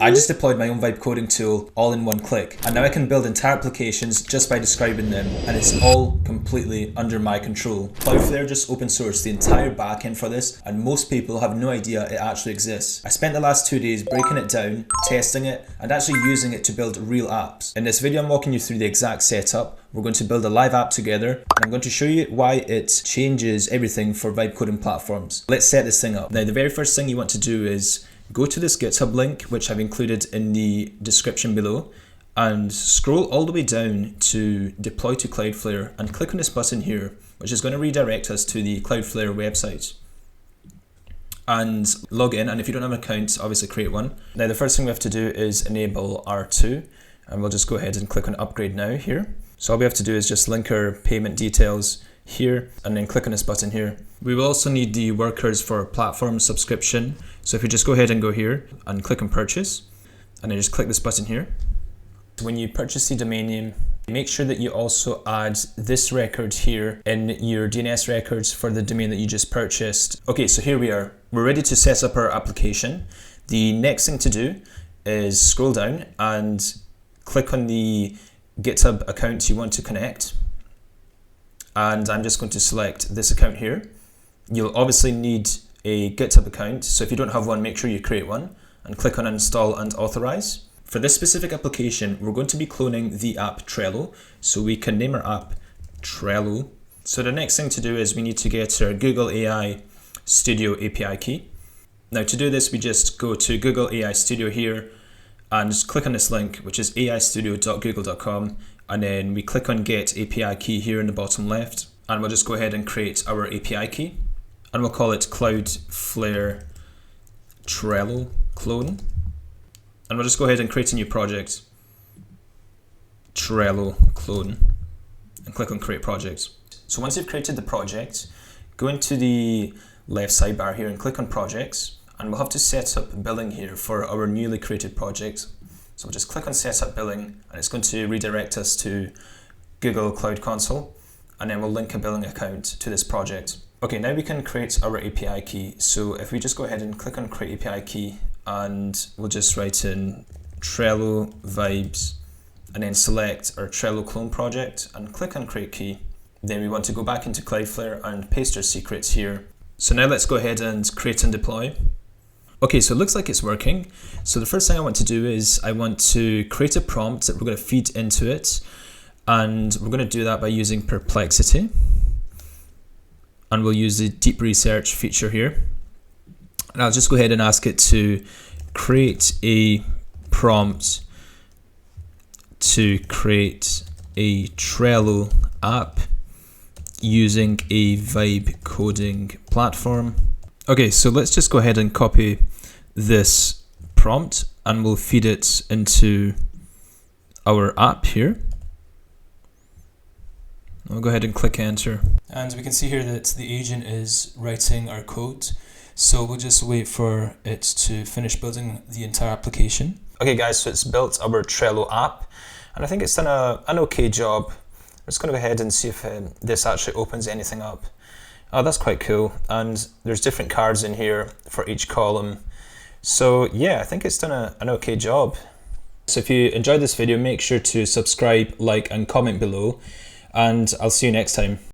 I just deployed my own vibe coding tool all in one click, and now I can build entire applications just by describing them, and it's all completely under my control. Cloudflare just open sourced the entire backend for this, and most people have no idea it actually exists. I spent the last 2 days breaking it down, testing it, and actually using it to build real apps. In this video, I'm walking you through the exact setup. We're going to build a live app together, and I'm going to show you why it changes everything for vibe coding platforms. Let's set this thing up. Now, the very first thing you want to do is go to this GitHub link, which I've included in the description below, and scroll all the way down to deploy to Cloudflare and click on this button here, which is going to redirect us to the Cloudflare website. And log in, and if you don't have an account, obviously create one. Now, the first thing we have to do is enable R2, and we'll just go ahead and click on upgrade now here. So all we have to do is just link our payment details here and then click on this button here. We will also need the workers for platform subscription. So if you just go ahead and go here and click on purchase, and then just click this button here. When you purchase the domain name, make sure that you also add this record here in your DNS records for the domain that you just purchased. Okay, so here we are. We're ready to set up our application. The next thing to do is scroll down and click on the GitHub account you want to connect. And I'm just going to select this account here. You'll obviously need a GitHub account, so if you don't have one, make sure you create one and click on install and authorize. For this specific application, we're going to be cloning the app Trello, so we can name our app Trello. So the next thing to do is we need to get our Google AI Studio API key. Now to do this, we just go to Google AI Studio here and just click on this link, which is aistudio.google.com, and then we click on Get API Key here in the bottom left, and we'll just go ahead and create our API key, and we'll call it Cloudflare Trello clone, and we'll just go ahead and create a new project, Trello clone, and click on Create Project. So once you've created the project, go into the left sidebar here and click on Projects, and we'll have to set up billing here for our newly created project. So we'll just click on Setup Billing, and it's going to redirect us to Google Cloud Console, and then we'll link a billing account to this project. Okay, now we can create our API key. So if we just go ahead and click on Create API Key, and we'll just write in Trello Vibes, and then select our Trello clone project and click on Create Key. Then we want to go back into Cloudflare and paste our secrets here. So now let's go ahead and create and deploy. Okay, so it looks like it's working. So the first thing I want to do is I want to create a prompt that we're going to feed into it. And we're going to do that by using Perplexity. And we'll use the deep research feature here. And I'll just go ahead and ask it to create a prompt to create a Trello app using a vibe coding platform. Okay, so let's just go ahead and copy this prompt and we'll feed it into our app here. I'll go ahead and click enter. And we can see here that the agent is writing our code. So we'll just wait for it to finish building the entire application. Okay guys, so it's built our Trello app, and I think it's done an okay job. I'm just going to go ahead and see if this actually opens anything up. Oh, that's quite cool. And there's different cards in here for each column. So yeah, I think it's done an okay job. So if you enjoyed this video, make sure to subscribe, like, and comment below. And I'll see you next time.